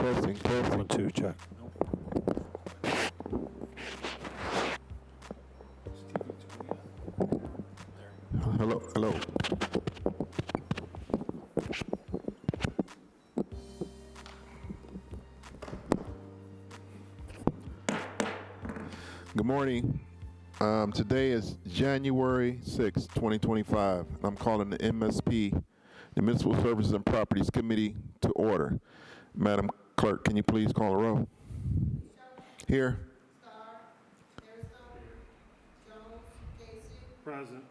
Testing, testing. 1, 2, check. Hello, hello. Good morning. Today is January 6, 2025. I'm calling the MSP, the Municipal Services and Properties Committee, to order. Madam Clerk, can you please call the roll? Here. Present.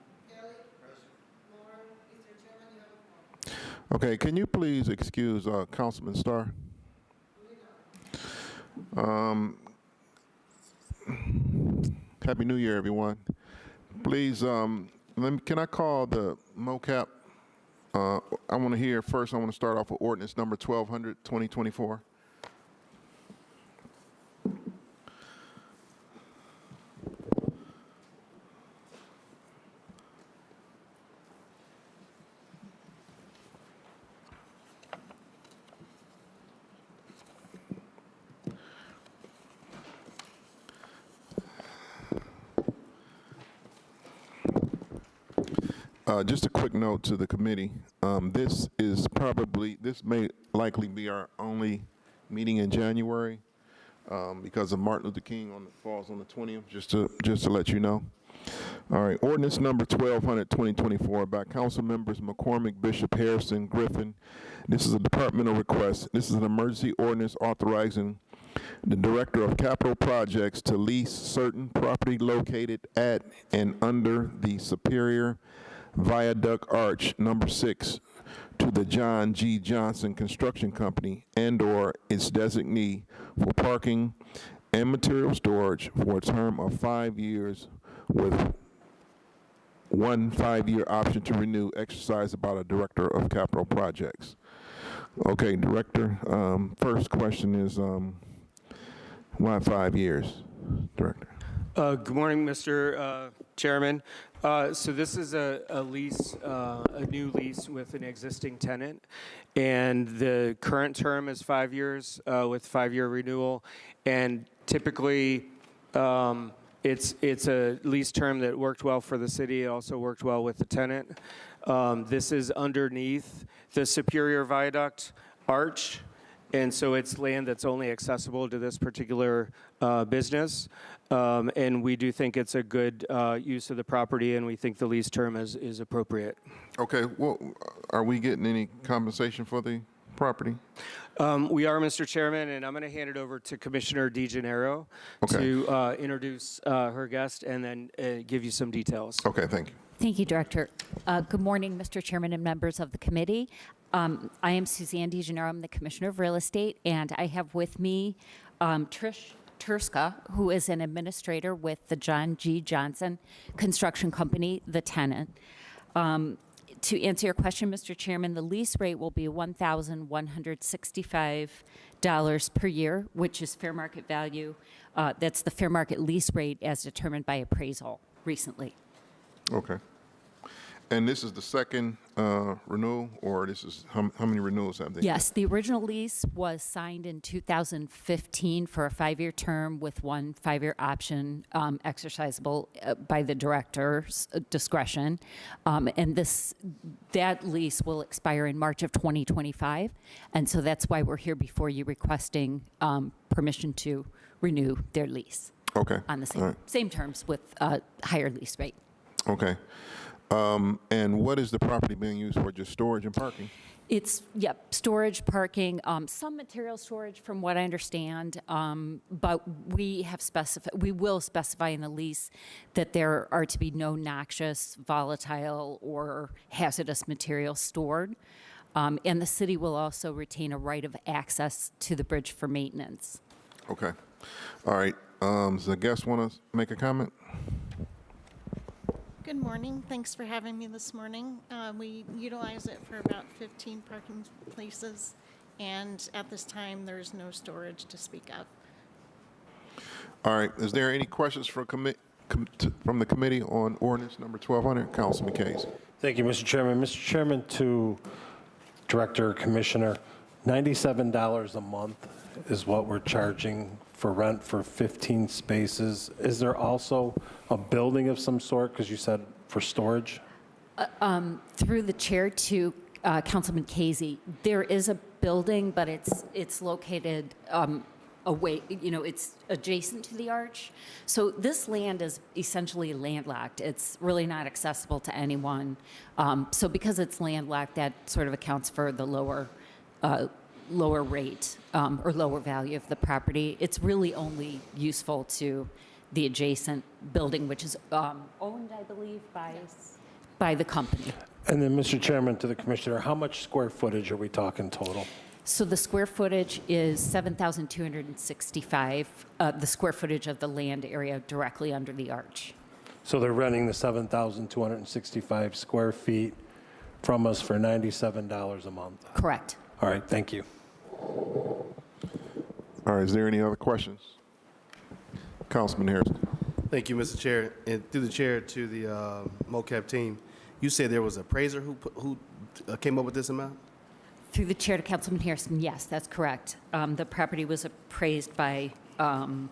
Okay, can you please excuse Councilman Starr? Happy New Year, everyone. Please, can I call the MOCAP? I want to hear first, I want to start off with ordinance number 1200, 2024. Just a quick note to the committee. This may likely be our only meeting in January because of Martin Luther King falls on the 20th, just to let you know. All right, ordinance number 1200, 2024 by council members McCormick, Bishop, Harrison, Griffin. This is a departmental request. This is an emergency ordinance authorizing the Director of Capital Projects to lease certain property located at and under the Superior Viaduct Arch number 6 to the John G. Johnson Construction Company and/or its designee for parking and material storage for a term of 5 years with 1 5-year option to renew exercised by the Director of Capital Projects. Okay, Director, first question is why 5 years, Director? Good morning, Mr. Chairman. So this is a lease, a new lease with an existing tenant, and the current term is 5 years with 5-year renewal. And typically, it's a lease term that worked well for the city. It also worked well with the tenant. This is underneath the Superior Viaduct Arch. And so it's land that's only accessible to this particular business. And we do think it's a good use of the property, and we think the lease term is appropriate. Okay, well, are we getting any compensation for the property? We are, Mr. Chairman, and I'm going to hand it over to Commissioner DeGennaro to introduce her guest and then give you some details. Okay, thank you. Thank you, Director. Good morning, Mr. Chairman and members of the committee. I am Suzanne DeGennaro. I'm the Commissioner of Real Estate, and I have with me Trish Turska, who is an administrator with the John G. Johnson Construction Company, the tenant. To answer your question, Mr. Chairman, the lease rate will be $1,165 per year, which is fair market value. That's the fair market lease rate as determined by appraisal recently. Okay. And this is the second renewal, or this is, how many renewals have they? Yes, the original lease was signed in 2015 for a 5-year term with 1 5-year option exercisable by the director's discretion. And that lease will expire in March of 2025. And so that's why we're here before you requesting permission to renew their lease. Okay. On the All right. same terms with a higher lease rate. Okay. And what is the property being used for? Just storage and parking? It's, storage, parking, some material storage from what I understand, but we will specify in the lease that there are to be no noxious, volatile, or hazardous materials stored. And the city will also retain a right of access to the bridge for maintenance. Okay. All right. Does the guest want to make a comment? Good morning. Thanks for having me this morning. We utilize it for about 15 parking places, and at this time, there's no storage to speak of. All right. Is there any questions from the committee on ordinance number 1200? Councilman Case. Thank you, Mr. Chairman. Mr. Chairman, to Director, Commissioner, $97 a month is what we're charging for rent for 15 spaces. Is there also a building of some sort, because you said for storage? Through the chair to Councilman Casey, there is a building, but it's located away, it's adjacent to the arch. So this land is essentially landlocked. It's really not accessible to anyone. So because it's landlocked, that sort of accounts for the lower rate or lower value of the property. It's really only useful to the adjacent building, which is owned, I believe, by the company. And then, Mr. Chairman, to the commissioner, how much square footage are we talking total? So the square footage is 7,265, the square footage of the land area directly under the arch. So they're renting the 7,265 square feet from us for $97 a month. Correct. All right, thank you. All right, is there any other questions? Councilman Harrison. Thank you, Mr. Chair. And through the chair to the MoCap team, you said there was an appraiser who came up with this amount? Through the chair to Councilman Harrison, yes, that's correct. The property was appraised by, Who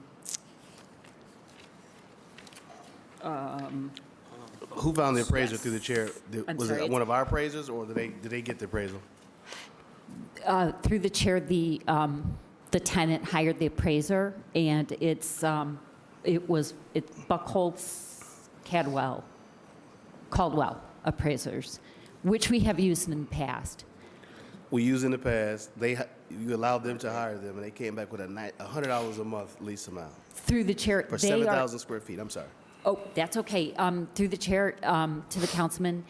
found the appraiser through the chair? I'm Was sorry, it one of our appraisers, or did they get the appraisal? through the chair, the tenant hired the appraiser, and it's Buckholz Caldwell appraisers, which we have used in the past. We used in the past, you allowed them to hire them, and they came back with $100 a month lease amount Through the chair, for they are. 7,000 square feet. I'm sorry. Oh, that's okay. Through the chair to the councilman,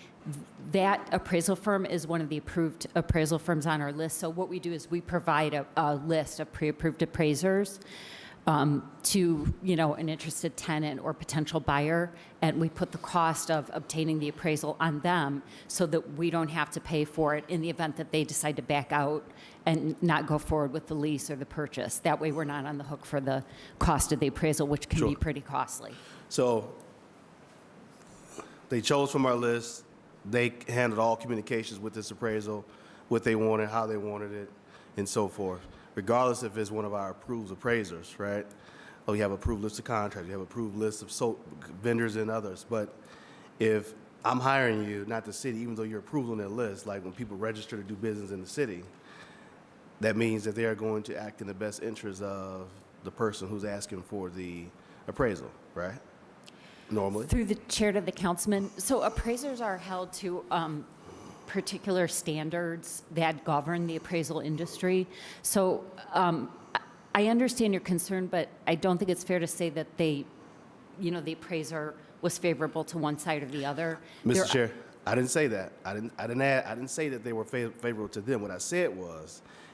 that appraisal firm is one of the approved appraisal firms on our list. So what we do is we provide a list of pre-approved appraisers to an interested tenant or potential buyer, and we put the cost of obtaining the appraisal on them so that we don't have to pay for it in the event that they decide to back out and not go forward with the lease or the purchase. That way we're not on the hook for the cost of the appraisal, which can be Sure. pretty costly. So they chose from our list. They handled all communications with this appraisal, what they wanted, how they wanted it, and so forth, regardless if it's one of our approved appraisers, right? Oh, you have approved list of contractors, you have approved list of vendors and others. But if I'm hiring you, not the city, even though you're approved on that list, like when people register to do business in the city, that means that they are going to act in the best interest of the person who's asking for the appraisal, right? Normally. Through the chair to the councilman, so appraisers are held to particular standards that govern the appraisal industry. So I understand your concern, but I don't think it's fair to say that the appraiser was favorable to one side or the other. Mr. Chair, I didn't say that. I didn't say that they were favorable to them. What I said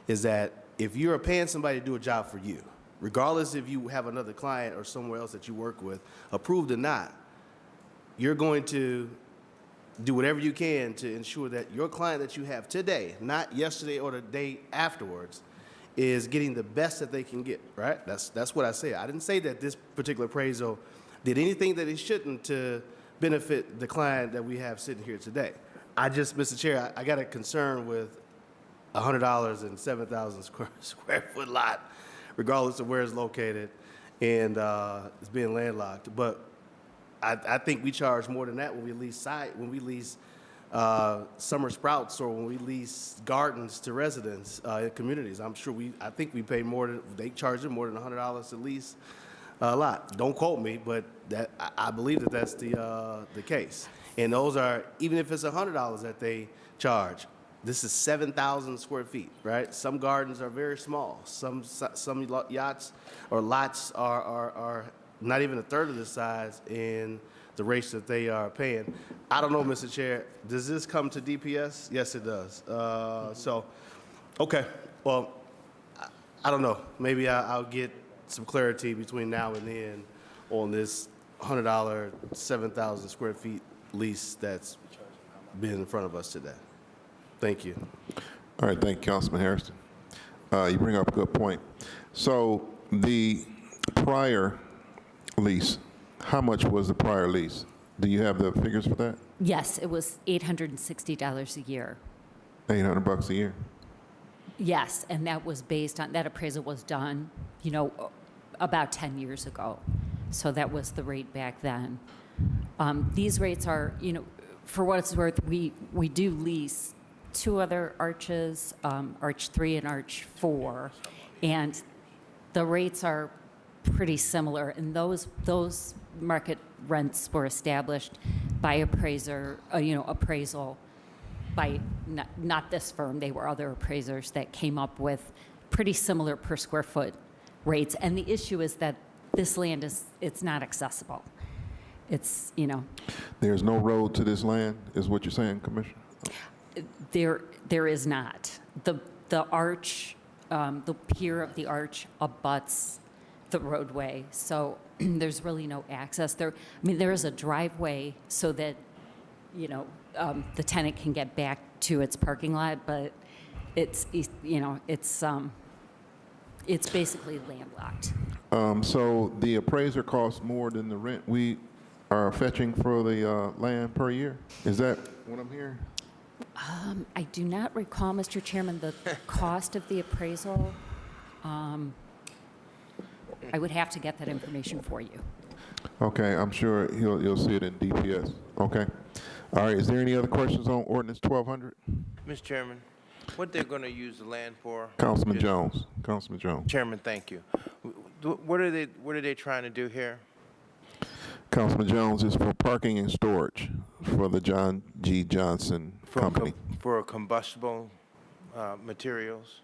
is that if you're paying somebody to do a job for you, regardless if you have another client or somewhere else that you work with, approved or not, you're going to do whatever you can to ensure that your client that you have today, not yesterday or the day afterwards, is getting the best that they can get, right? That's what I said. I didn't say that this particular appraisal did anything that it shouldn't to benefit the client that we have sitting here today. Mr. Chair, I got a concern with $100 and 7,000 square foot lot, regardless of where it's located, and it's being landlocked. But I think we charge more than that when we lease summer sprouts or when we lease gardens to residents in communities. I think we pay more than, they charge them more than $100 to lease a lot. Don't quote me, but I believe that's the case. And those are, even if it's $100 that they charge, this is 7,000 square feet, right? Some gardens are very small. Some yachts or lots are not even a third of the size in the rates that they are paying. I don't know, Mr. Chair. Does this come to DPS? Yes, it does. Okay. Well, I don't know. Maybe I'll get some clarity between now and then on this $100, 7,000 square feet lease that's been in front of us today. Thank you. All right, thank you, Councilman Harrison. You bring up a good point. So the prior lease, how much was the prior lease? Do you have the figures for that? Yes, it was $860 a year. $800 a year. Yes, and that was based on, that appraisal was done, about 10 years ago. So that was the rate back then. These rates are, for what it's worth, we do lease two other arches, Arch 3 and Arch 4, and the rates are pretty similar. And those market rents were established by appraisal by not this firm. They were other appraisers that came up with pretty similar per square foot rates. And the issue is that this land it's not accessible. It's, There's no road to this land, is what you're saying, Commissioner? there is not. The arch, the pier of the arch abuts the roadway, so there's really no access there. I mean, there is a driveway so that, the tenant can get back to its parking lot, but it's basically landlocked. So the appraiser costs more than the rent we are fetching for the land per year? Is that what I'm hearing? I do not recall, Mr. Chairman, the cost of the appraisal. I would have to get that information for you. Okay, I'm sure you'll see it in DPS. Okay. All right, is there any other questions on ordinance 1200? Mr. Chairman, what they're going to use the land for? Councilman Just- Jones. Councilman Jones. Chairman, thank you. What are they trying to do here? Councilman Jones is for parking and storage for the John G. Johnson Company. For combustible materials?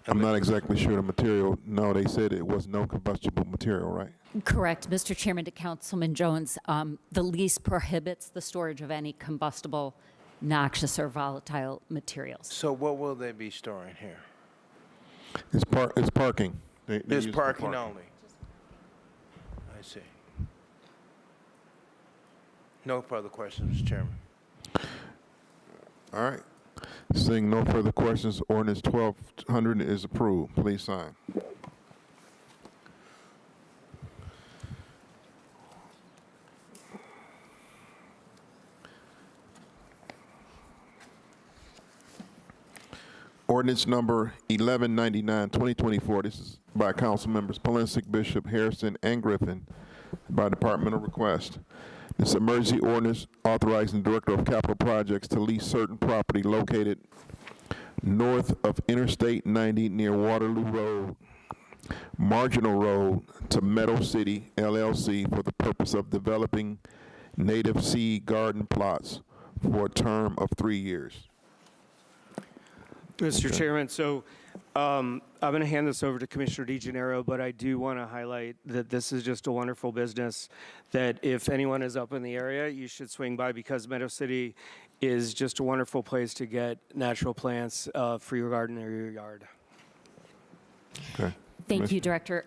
I'm not exactly sure the material. No, they said it was no combustible material, right? Correct, Mr. Chairman, to Councilman Jones. The lease prohibits the storage of any combustible, noxious, or volatile materials. So what will they be storing here? It's parking. They This use it for parking only? I see. No further questions, Mr. Chairman. All right. Seeing no further questions, ordinance 1200 is approved. Please sign. Ordinance number 1199, 2024. This is by council members Polensek, Bishop, Harrison, and Griffin by departmental request. This emergency ordinance authorizing the Director of Capital Projects to lease certain property located north of Interstate 90 near Waterloo Road, Marginal Road, to Meadow City, LLC, for the purpose of developing native seed garden plots for a term of 3 years. Mr. Chairman, so I'm going to hand this over to Commissioner DeGennaro, but I do want to highlight that this is just a wonderful business that if anyone is up in the area, you should swing by, because Meadow City is just a wonderful place to get natural plants for your garden or your yard. Okay. Thank you, Director.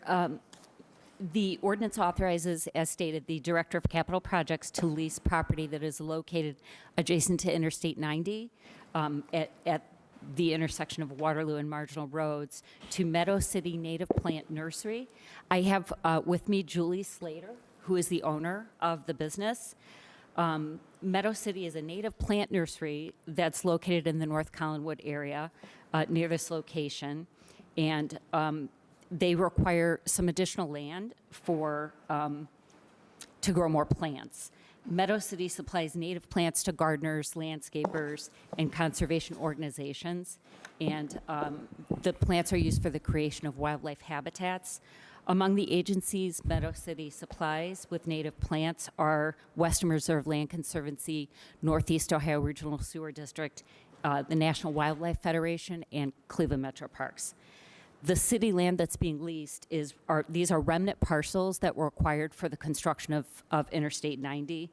The ordinance authorizes, as stated, the Director of Capital Projects to lease property that is located adjacent to Interstate 90 at the intersection of Waterloo and Marginal Roads to Meadow City Native Plant Nursery. I have with me Julie Slater, who is the owner of the business. Meadow City is a native plant nursery that's located in the North Collinwood area near this location. And they require some additional land for to grow more plants. Meadow City supplies native plants to gardeners, landscapers, and conservation organizations, and the plants are used for the creation of wildlife habitats. Among the agencies Meadow City supplies with native plants are Western Reserve Land Conservancy, Northeast Ohio Regional Sewer District, the National Wildlife Federation, and Cleveland Metro Parks. The city land that's being leased these are remnant parcels that were acquired for the construction of Interstate 90.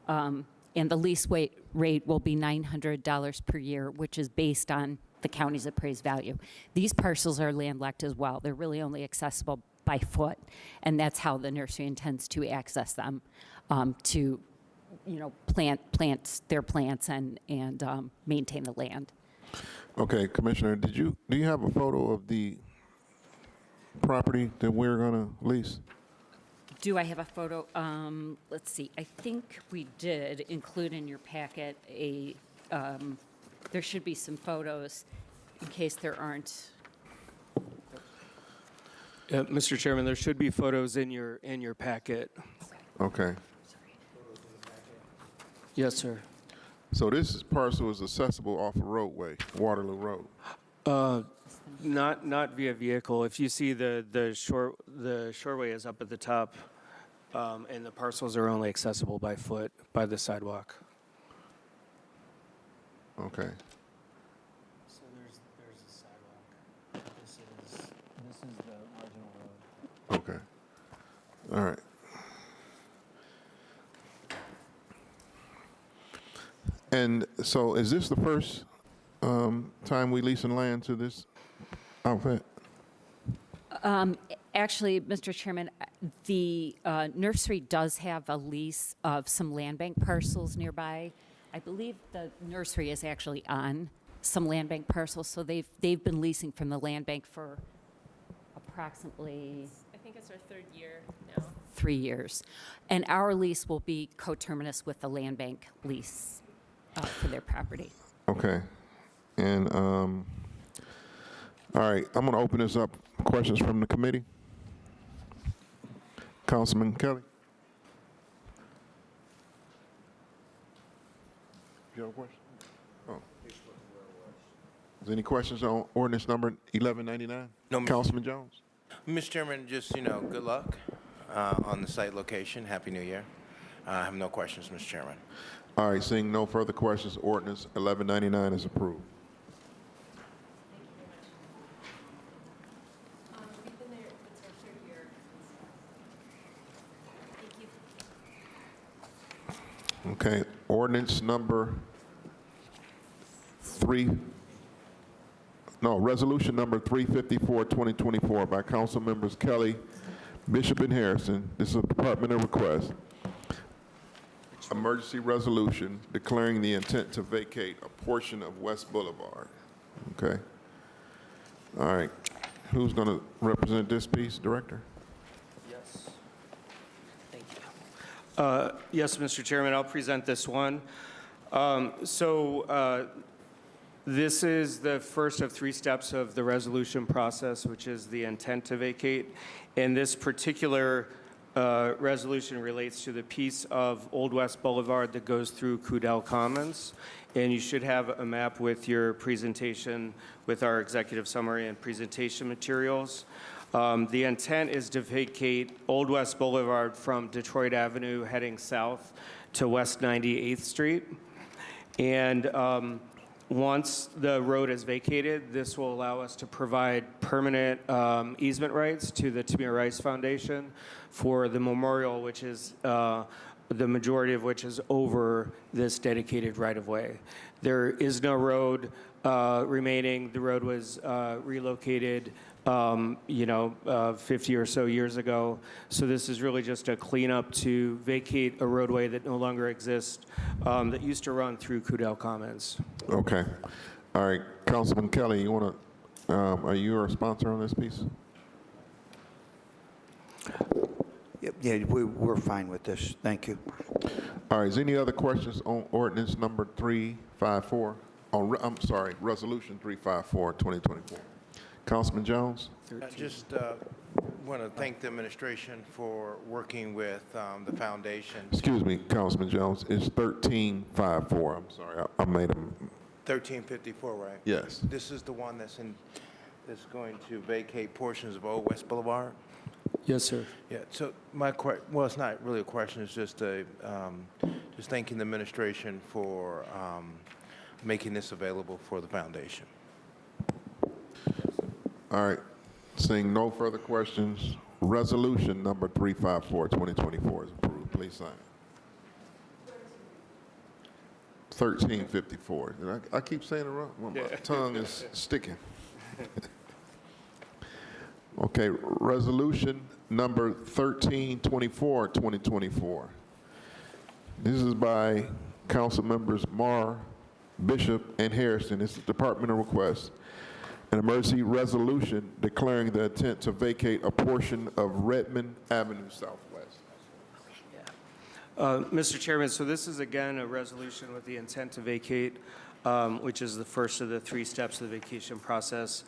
And the lease rate will be $900 per year, which is based on the county's appraised value. These parcels are landlocked as well. They're really only accessible by foot, and that's how the nursery intends to access them, to plant their plants and maintain the land. Okay, Commissioner, do you have a photo of the property that we're going to lease? Do I have a photo? Let's see. I think we did include in your packet there should be some photos. in case there aren't. Mr. Chairman, there should be photos in your packet. Okay. Yes, sir. So this parcel is accessible off a roadway, Waterloo Road. Not via vehicle. If you see the shoreway is up at the top, and the parcels are only accessible by foot by the sidewalk. Okay. So there's a sidewalk. This is the marginal road. Okay. All right. And so is this the first time we leasing land to this outfit? Actually, Mr. Chairman, the nursery does have a lease of some land bank parcels nearby. I believe the nursery is actually on some land bank parcels, so they've been leasing from the land bank for approximately I think it's our third year now. 3 years. And our lease will be coterminous with the land bank lease for their property. Okay. And, all right, I'm going to open this up. Questions from the committee? Councilman Kelly? You have a question? Oh. Is there any questions on ordinance number 1199? No, Mr. Councilman Jones? Mr. Chairman, just, good luck on the site location. Happy New Year. I have no questions, Mr. Chairman. All right, seeing no further questions, ordinance 1199 is approved. We've been there, it's our third year. Thank you. Okay, ordinance number resolution number 354, 2024 by council members Kelly, Bishop, and Harrison. This is a departmental request. Emergency resolution declaring the intent to vacate a portion of West Boulevard. Okay. All right. Who's going to represent this piece, Director? Yes. Thank you. Yes, Mr. Chairman, I'll present this one. This is the first of 3 steps of the resolution process, which is the intent to vacate. And this particular resolution relates to the piece of Old West Boulevard that goes through Coudell Commons. And you should have a map with your presentation with our executive summary and presentation materials. The intent is to vacate Old West Boulevard from Detroit Avenue heading south to West 98th Street. And once the road is vacated, this will allow us to provide permanent easement rights to the Tamir Rice Foundation for the memorial, which is the majority of which is over this dedicated right-of-way. There is no road remaining. The road was relocated 50 or so years ago. So this is really just a cleanup to vacate a roadway that no longer exists that used to run through Coudell Commons. Okay. All right. Councilman Kelly, you want to, are you our sponsor on this piece? Yeah, we're fine with this. Thank you. All right. Is there any other questions on ordinance number 354? I'm sorry, resolution 354, 2024. Councilman Jones? I just want to thank the administration for working with the foundation. Excuse me, Councilman Jones. It's 1354. I'm sorry. I made a 1354, right? yes. This is the one that's going to vacate portions of Old West Boulevard? Yes, sir. Yeah, so well, it's not really a question, it's just just thanking the administration for making this available for the foundation. All right. Seeing no further questions, resolution number 354, 2024 is approved. Please sign. 1354. I keep saying it wrong. Well, my tongue is sticking. Okay, resolution number 1324, 2024. This is by council members Marr, Bishop, and Harrison. It's a departmental request. An emergency resolution declaring the intent to vacate a portion of Redmond Avenue Southwest. Mr. Chairman, so this is again a resolution with the intent to vacate which is the first of the 3 steps of the vacation process.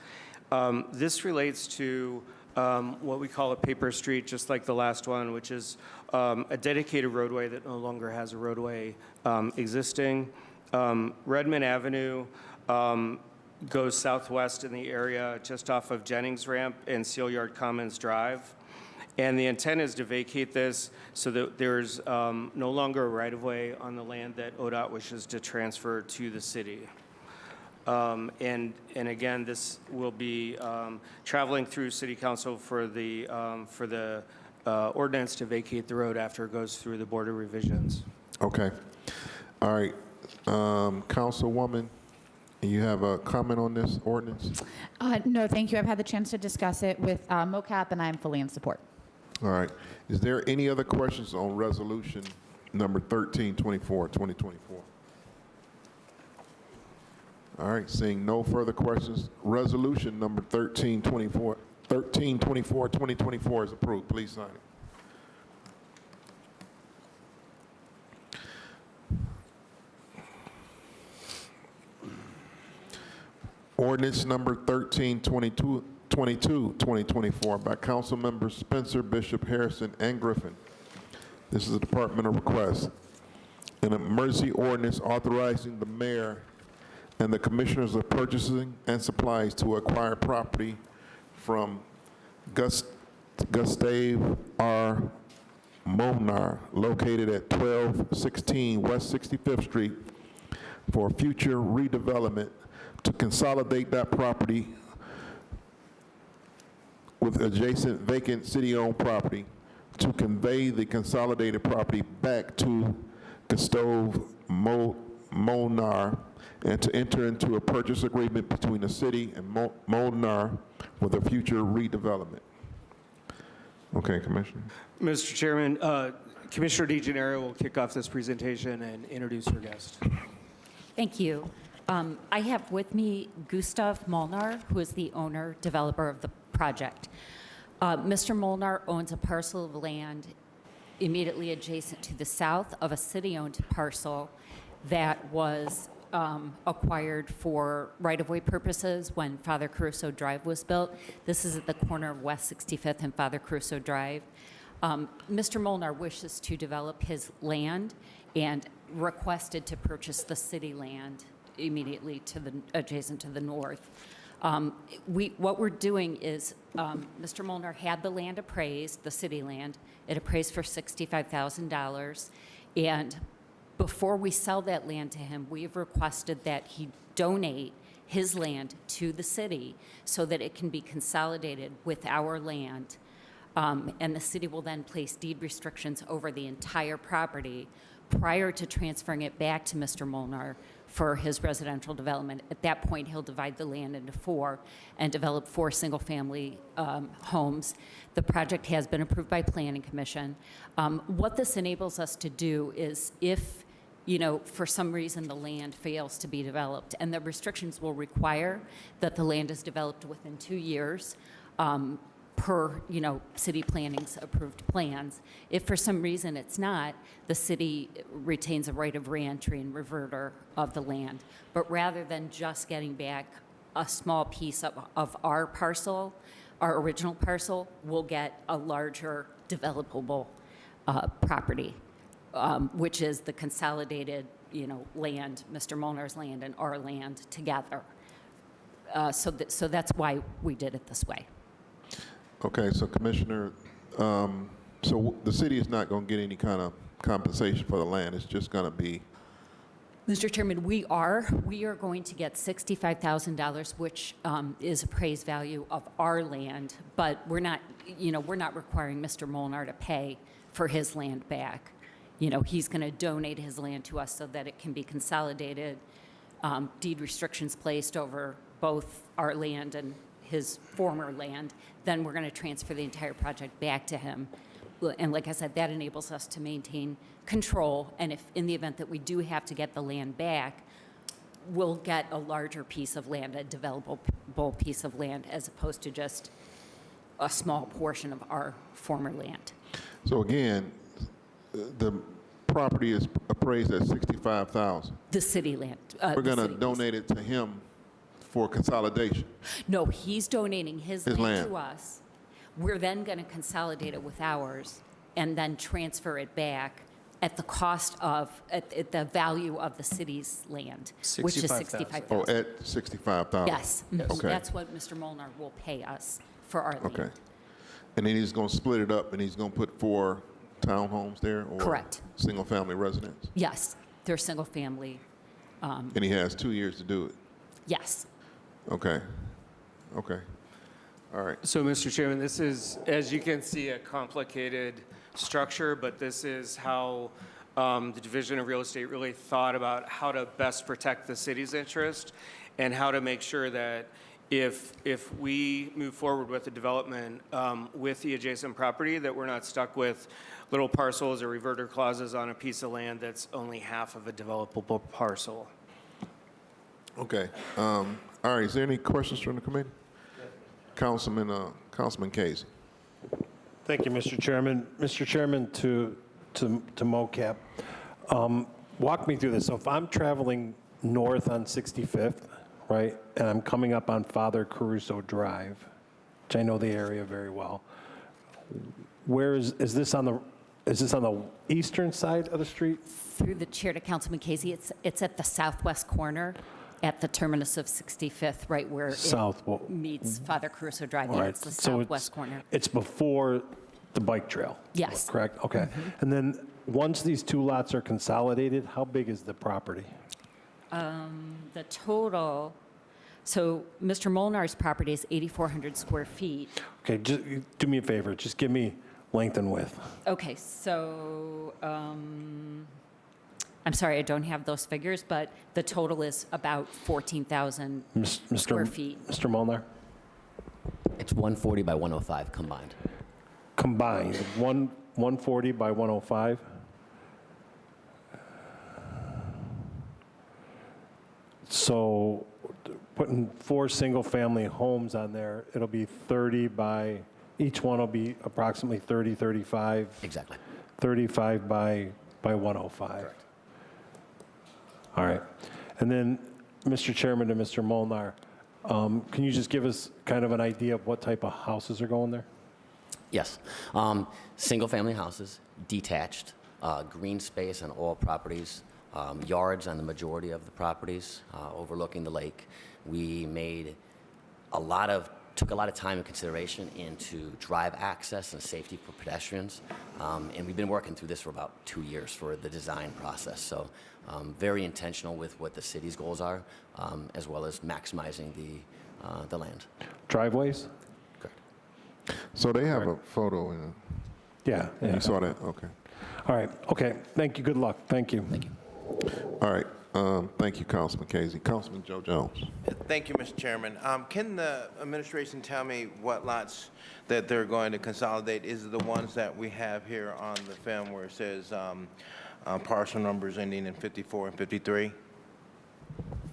This relates to what we call a paper street, just like the last one, which is a dedicated roadway that no longer has a roadway existing. Redmond Avenue goes southwest in the area just off of Jennings Ramp and Sealyard Commons Drive. And the intent is to vacate this so that there's no longer a right-of-way on the land that ODOT wishes to transfer to the city. And again, this will be traveling through City Council for the ordinance to vacate the road after it goes through the Board of Revisions. Okay. All right. Councilwoman, you have a comment on this ordinance? No, thank you. I've had the chance to discuss it with MOCAP, and I'm fully in support. All right. Is there any other questions on resolution number 1324, 2024? All right, seeing no further questions, resolution number 1324, 2024 is approved. Please sign it. Ordinance number 1322, 2024 by Council Members Spencer, Bishop, Harrison, and Griffin. This is a departmental request. An emergency ordinance authorizing the mayor and the commissioners of purchasing and supplies to acquire property from Gustave R. Molnar, located at 1216 West 65th Street, for future redevelopment to consolidate that property with adjacent vacant city-owned property, to convey the consolidated property back to Gustave Molnar, and to enter into a purchase agreement between the city and Molnar for the future redevelopment. Okay, Commissioner. Mr. Chairman, Commissioner DeGennaro will kick off this presentation and introduce her guest. Thank you. I have with me Gustav Molnar, who is the owner, developer of the project. Mr. Molnar owns a parcel of land immediately adjacent to the south of a city-owned parcel that was acquired for right-of-way purposes when Father Caruso Drive was built. This is at the corner of West 65th and Father Caruso Drive. Mr. Molnar wishes to develop his land and requested to purchase the city land immediately to the adjacent to the north. What we're doing is Mr. Molnar had the land appraised, the city land. It appraised for $65,000, and before we sell that land to him, we've requested that he donate his land to the city so that it can be consolidated with our land, and the city will then place deed restrictions over the entire property prior to transferring it back to Mr. Molnar for his residential development. At that point, he'll divide the land into 4 and develop 4 single-family homes. The project has been approved by Planning Commission. What this enables us to do is if, for some reason the land fails to be developed, and the restrictions will require that the land is developed within 2 years, per, city planning's approved plans. If for some reason it's not, the city retains a right of reentry and reverter of the land. But rather than just getting back a small piece of our parcel, our original parcel, we'll get a larger developable property, which is the consolidated, land, Mr. Molnar's land and our land together. So that's why we did it this way. Okay, so Commissioner, so the city is not going to get any kind of compensation for the land. It's just going to be. Mr. Chairman, we are going to get $65,000, which is appraised value of our land, but we're not requiring Mr. Molnar to pay for his land back. He's going to donate his land to us so that it can be consolidated, deed restrictions placed over both our land and his former land. Then we're going to transfer the entire project back to him. And like I said, that enables us to maintain control. And if in the event that we do have to get the land back, we'll get a larger piece of land, a developable piece of land, as opposed to just a small portion of our former land. So again, the property is appraised at 65,000. The city land. We're the going to city piece. donate it to him for consolidation. No, he's donating his His land land. to us. We're then going to consolidate it with ours and then transfer it back at the cost of, at the value of the city's land, which is 65,000. Oh, $65,000. at 65,000? Yes. Okay. That's what Mr. Molnar will pay us for our land. Okay. And then he's going to split it up, and he's going to put 4 townhomes there? Or Correct. single-family residence? Yes, they're single family. And he has 2 years to do it? Yes. Okay. Okay. All right. So, Mr. Chairman, this is, as you can see, a complicated structure, but this is how the Division of Real Estate really thought about how to best protect the city's interest and how to make sure that if we move forward with the development with the adjacent property, that we're not stuck with little parcels or reverter clauses on a piece of land that's only half of a developable parcel. Okay. All right. Is there any questions from the committee? Councilman Casey. Thank you, Mr. Chairman. Mr. Chairman, to MoCap, walk me through this. So if I'm traveling north on 65th, right, and I'm coming up on Father Caruso Drive, which I know the area very well, where is this on the eastern side of the street? Through the chair to Councilman Casey, it's at the southwest corner at the terminus of 65th, right where it meets Father Caruso Drive. All Yeah, right, it's the so southwest corner. It's before the bike trail? Yes. Correct? Okay. And then, once these 2 lots are consolidated, how big is the property? The total, so Mr. Molnar's property is 8,400 square feet. Okay, just do me a favor, just give me length and width. Okay, so, I'm sorry, I don't have those figures, but the total is about 14,000 square feet. Mr. Molnar? It's 140 by 105 combined. Combined, 140 by 105? So, putting 4 single-family homes on there, it'll be 30 by, each one will be approximately 30, 35? Exactly. 35 by 105? Correct. All right. And then, Mr. Chairman and Mr. Molnar, can you just give us kind of an idea of what type of houses are going there? Yes. Single-family houses, detached, green space on all properties, yards on the majority of the properties, overlooking the lake. We took a lot of time and consideration into drive access and safety for pedestrians, and we've been working through this for about 2 years for the design process. So very intentional with what the city's goals are, as well as maximizing the land. Driveways? Correct. So they have a photo in it. Yeah. You saw that? Okay. All right. Okay. Thank you. Good luck. Thank you. Thank you. All right. Thank you, Councilman Casey. Councilman Joe Jones. Thank you, Mr. Chairman. Can the administration tell me what lots that they're going to consolidate? Is it the ones that we have here on the film where it says parcel numbers ending in 54 and 53?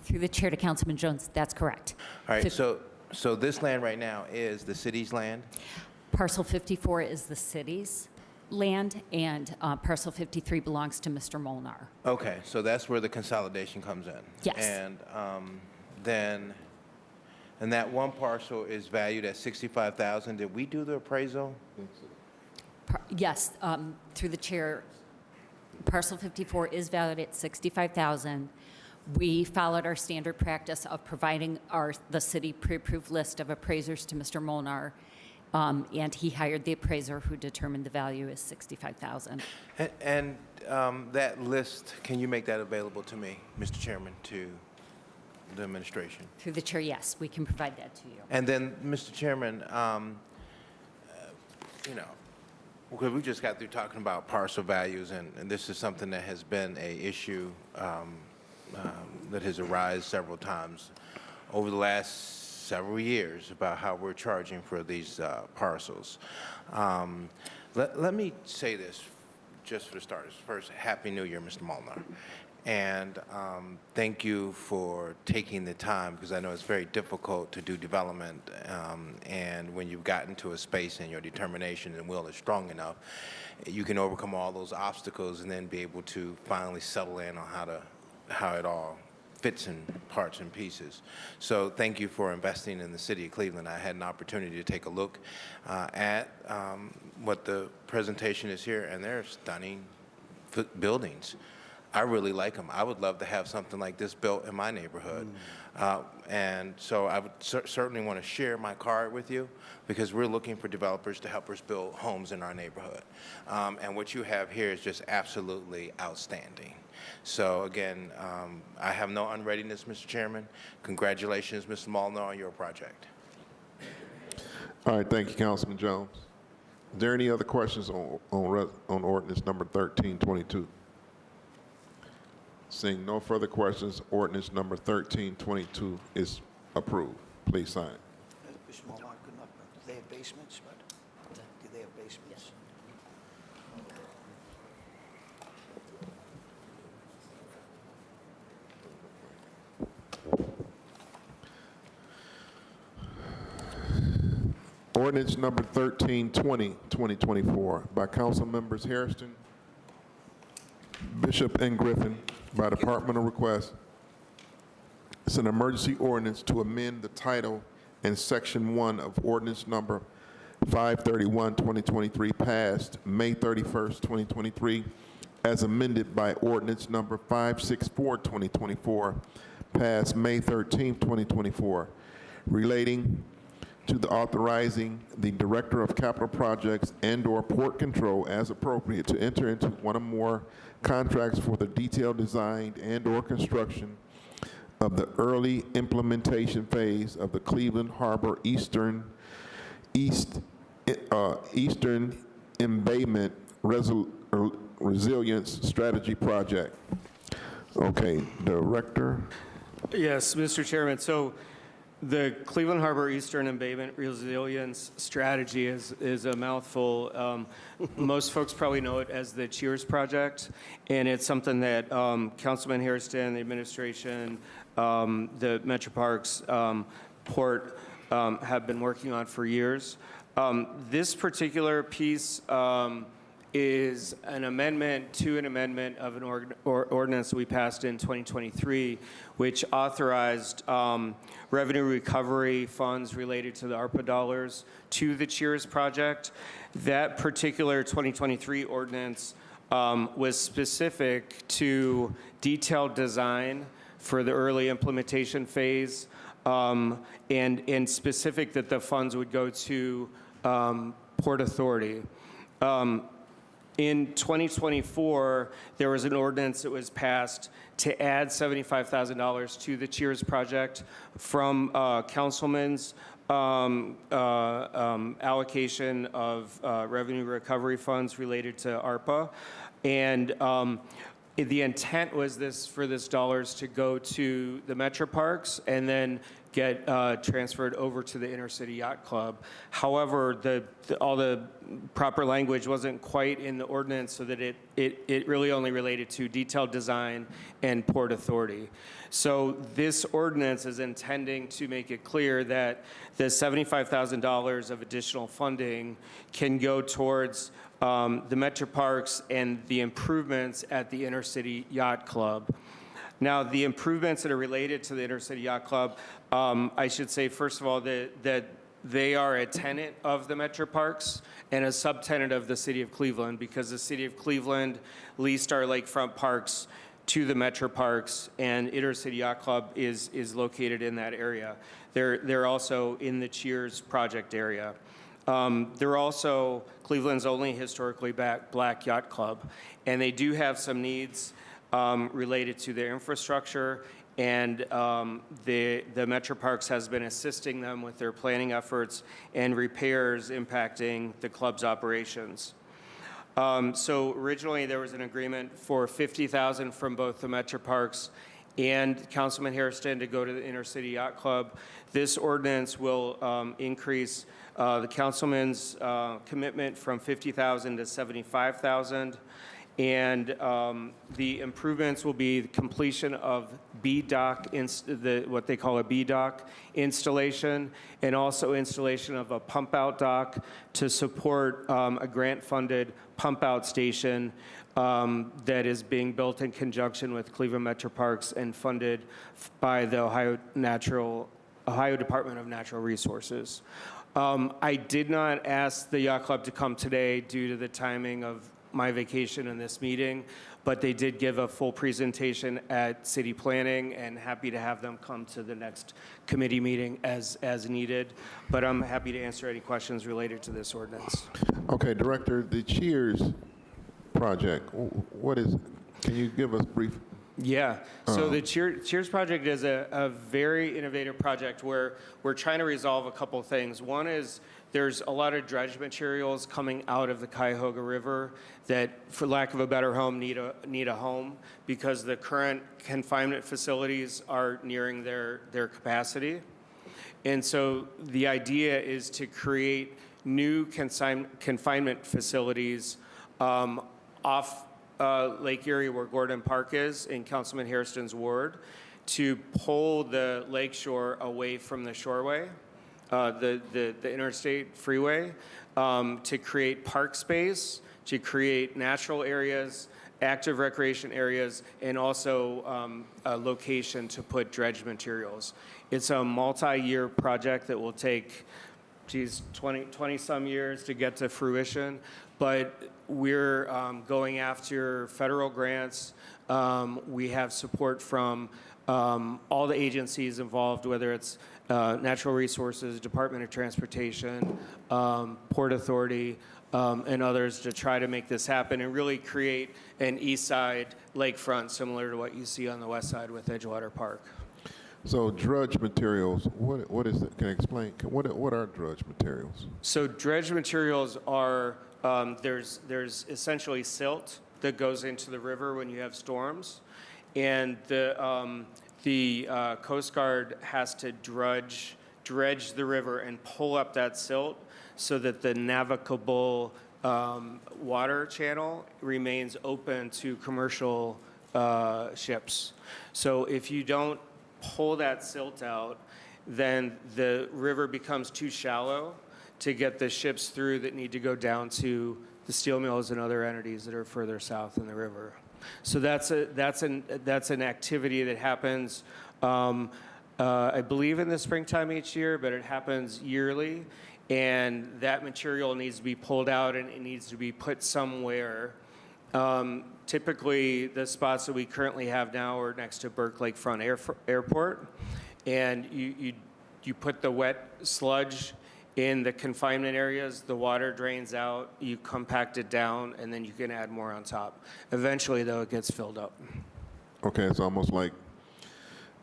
Through the chair to Councilman Jones, that's correct. All right, so this land right now is the city's land? Parcel 54 is the city's land, and parcel 53 belongs to Mr. Molnar. Okay, so that's where the consolidation comes in? Yes. And then, and that one parcel is valued at $65,000. Did we do the appraisal? Yes, through the chair, parcel 54 is valued at $65,000. We followed our standard practice of providing the city pre-approved list of appraisers to Mr. Molnar, and he hired the appraiser who determined the value is $65,000. And that list, can you make that available to me, Mr. Chairman, to the administration? Through the chair, yes, we can provide that to you. And then, Mr. Chairman, because we just got through talking about parcel values, and this is something that has been a issue that has arisen several times over the last several years about how we're charging for these parcels. Let me say this just for starters. First, Happy New Year, Mr. Molnar. And thank you for taking the time, because I know it's very difficult to do development. And when you've gotten to a space and your determination and will is strong enough, you can overcome all those obstacles and then be able to finally settle in on how it all fits in parts and pieces. So thank you for investing in the city of Cleveland. I had an opportunity to take a look at what the presentation is here, and they're stunning buildings. I really like them. I would love to have something like this built in my neighborhood. And so I would certainly want to share my card with you, because we're looking for developers to help us build homes in our neighborhood. And what you have here is just absolutely outstanding. So again, I have no unreadiness, Mr. Chairman. Congratulations, Mr. Molnar, on your project. All right, thank you, Councilman Jones. Is there any other questions on ordinance number 1322? Seeing no further questions, ordinance number 1322 is approved. Please sign. Mr. Mulbar, good luck. Do they have basements? Do they have basements? Yes. Ordinance number 1320, 2024, by Council Members Hairston, Bishop, and Griffin, by departmental request. It's an emergency ordinance to amend the title and section 1 of ordinance number 531, 2023, passed May 31st, 2023, as amended by ordinance number 564, 2024, passed May 13th, 2024, relating to the authorizing the Director of Capital Projects and/or Port Control as appropriate to enter into one or more contracts for the detailed design and/or construction of the early implementation phase of the Cleveland Harbor Eastern Embayment Resilience Strategy Project. Okay, Director. Yes, Mr. Chairman. So the Cleveland Harbor Eastern Embayment Resilience Strategy is a mouthful. Most folks probably know it as the Cheers Project, and it's something that Councilman Hairston, the administration, the Metro Parks, Port have been working on for years. This particular piece is an amendment to an amendment of an ordinance we passed in 2023, which authorized revenue recovery funds related to the ARPA dollars to the Cheers project. That particular 2023 ordinance was specific to detailed design for the early implementation phase, and specific that the funds would go to Port Authority. In 2024, there was an ordinance that was passed to add $75,000 to the Cheers project from Councilman's allocation of revenue recovery funds related to ARPA. And the intent was for this dollars to go to the Metro Parks and then get transferred over to the Inner City Yacht Club. However, all the proper language wasn't quite in the ordinance, so that it really only related to detailed design and Port Authority. So this ordinance is intending to make it clear that the $75,000 of additional funding can go towards the Metro Parks and the improvements at the Inner City Yacht Club. Now, the improvements that are related to the Inner City Yacht Club, I should say, first of all, that they are a tenant of the Metro Parks and a subtenant of the City of Cleveland, because the City of Cleveland leased our lakefront parks to the Metro Parks, and Inner City Yacht Club is located in that area. They're also in the Cheers project area. They're also Cleveland's only historically black yacht club, and they do have some needs related to their infrastructure, and the Metro Parks has been assisting them with their planning efforts and repairs impacting the club's operations. So originally there was an agreement for $50,000 from both the Metro Parks and Councilman Hairston to go to the Inner City Yacht Club. This ordinance will increase the councilman's commitment from $50,000 to $75,000. And the improvements will be the completion of B-dock, what they call a B-dock installation, and also installation of a pump-out dock to support a grant-funded pump-out station that is being built in conjunction with Cleveland Metro Parks and funded by the Ohio Department of Natural Resources. I did not ask the yacht club to come today due to the timing of my vacation in this meeting, but they did give a full presentation at city planning, and happy to have them come to the next committee meeting as needed. But I'm happy to answer any questions related to this ordinance. Okay, Director, the Cheers project, what is, can you give us brief? Yeah, so the Cheers project is a very innovative project where we're trying to resolve a couple things. One is there's a lot of dredge materials coming out of the Cuyahoga River that, for lack of a better home, need a home because the current confinement facilities are nearing their capacity. And so the idea is to create new confinement facilities off Lake Erie, where Gordon Park is, in Councilman Hairston's ward, to pull the lakeshore away from the shoreway, the interstate freeway, to create park space, to create natural areas, active recreation areas, and also a location to put dredge materials. It's a multi-year project that will take, 20 some years to get to fruition, but we're going after federal grants. We have support from all the agencies involved, whether it's Natural Resources, Department of Transportation, Port Authority, and others to try to make this happen and really create an east side lakefront similar to what you see on the west side with Edgewater Park. So dredge materials, what is it? Can you explain? What are dredge materials? So dredge materials are, there's essentially silt that goes into the river when you have storms. And the Coast Guard has to dredge the river and pull up that silt so that the navigable water channel remains open to commercial ships. So if you don't pull that silt out, then the river becomes too shallow to get the ships through that need to go down to the steel mills and other entities that are further south in the river. So that's an activity that happens, I believe, in the springtime each year, but it happens yearly, and that material needs to be pulled out and it needs to be put somewhere. Typically, the spots that we currently have now are next to Burke Lakefront Airport, and you put the wet sludge in the confinement areas, the water drains out, you compact it down, and then you can add more on top. Eventually, though, it gets filled up. Okay, it's almost like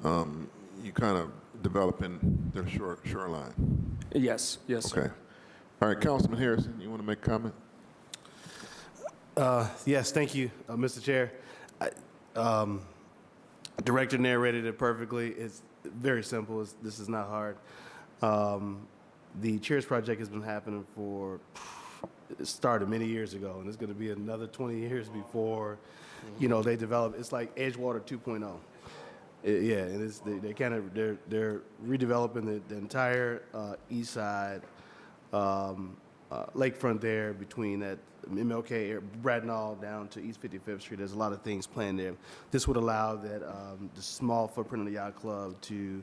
you kind of developing the shoreline. Yes, yes, Okay. sir. All right, Councilman Harrison, you want to make a comment? Yes, thank you, Mr. Chair. Director narrated it perfectly. It's very simple. This is not hard. The Cheers project has been happening it started many years ago, and it's going to be another 20 years before, they develop. It's like Edgewater 2.0. Yeah, and they're redeveloping the entire east side lakefront there between that MLK, Bradnall down to East 55th Street. There's a lot of things planned there. This would allow that the small footprint of the yacht club to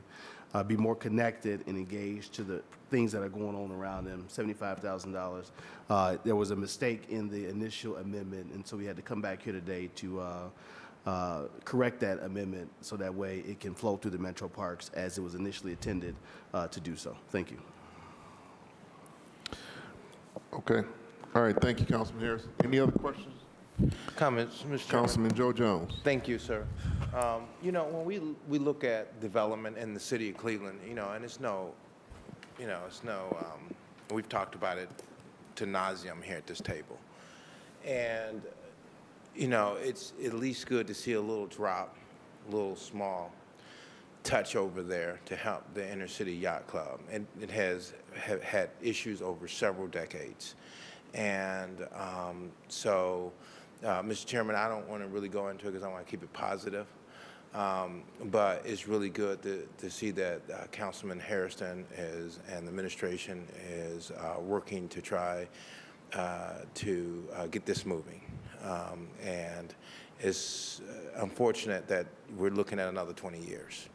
be more connected and engaged to the things that are going on around them. $75,000. There was a mistake in the initial amendment, and so we had to come back here today to correct that amendment so that way it can flow through the metro parks as it was initially intended to do so. Thank you. Okay. All right, thank you, Councilman Harrison. Any other questions? Comments, Mr. Chairman? Councilman Joe Jones. Thank you, sir. When we look at development in the city of Cleveland, and we've talked about it to nauseam here at this table. And, it's at least good to see a little drop, a little small touch over there to help the inner city yacht club. And it has had issues over several decades. And so Mr. Chairman, I don't want to really go into it because I want to keep it positive. But it's really good to see that Councilman Hairston and the administration is working to try to get this moving. And it's unfortunate that we're looking at another 20 years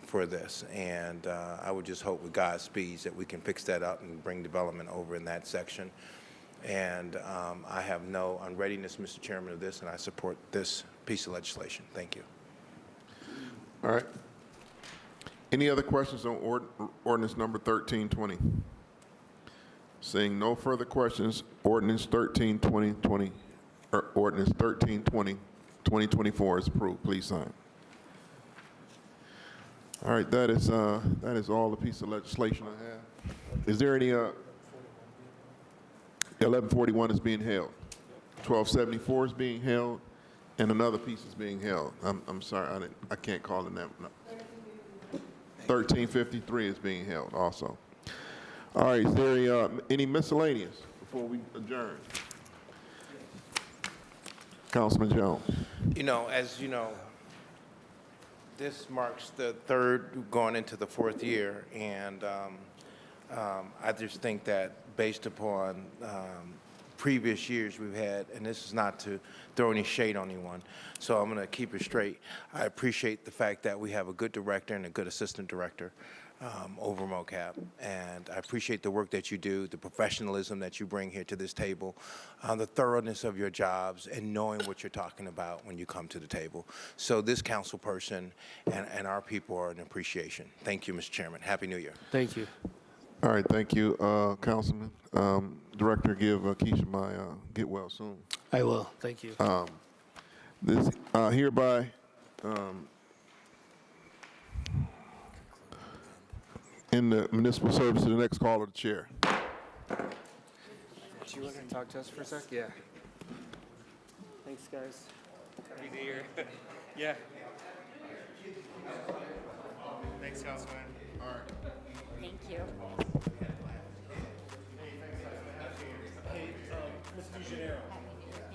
for this. And I would just hope with God's speed that we can fix that up and bring development over in that section. And I have no unreadiness, Mr. Chairman, of this, and I support this piece of legislation. Thank you. All right. Any other questions on ordinance number 1320? Seeing no further questions, ordinance 1320, ordinance 1320, 2024 is approved. Please sign. All right, that is all the piece of legislation I have. Is there any 1141 is being held. 1274 is being held, and another piece is being held. I'm sorry, I can't call it that. No. 1353 is being held also. All right, is there any miscellaneous before we adjourn? Councilman Jones. As you know, this marks the third going into the fourth year, and I just think that based upon previous years we've had, and this is not to throw any shade on anyone, so I'm going to keep it straight. I appreciate the fact that we have a good director and a good assistant director over MOCAP, and I appreciate the work that you do, the professionalism that you bring here to this table, the thoroughness of your jobs, and knowing what you're talking about when you come to the table. So this council person and our people are an appreciation. Thank you, Mr. Chairman. Happy New Year. Thank you. All right, thank you, Councilman. Director, give Keisha my get well soon. I will. Thank you. This hereby in the municipal service to the next call of the chair. Do you want to talk to us for a sec? Yeah. Thanks, guys. Happy New Year. Yeah. Thanks, Councilman. All right. Thank you. Ms. DeGenero.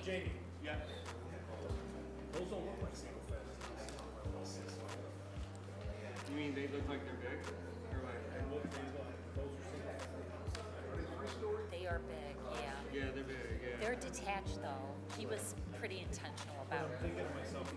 Jamie. Yeah. Those don't look like single family. You mean they look like they're big? Or like, They are big, yeah. yeah, they're big, yeah. They're detached, though. He was pretty intentional about it. thinking to myself,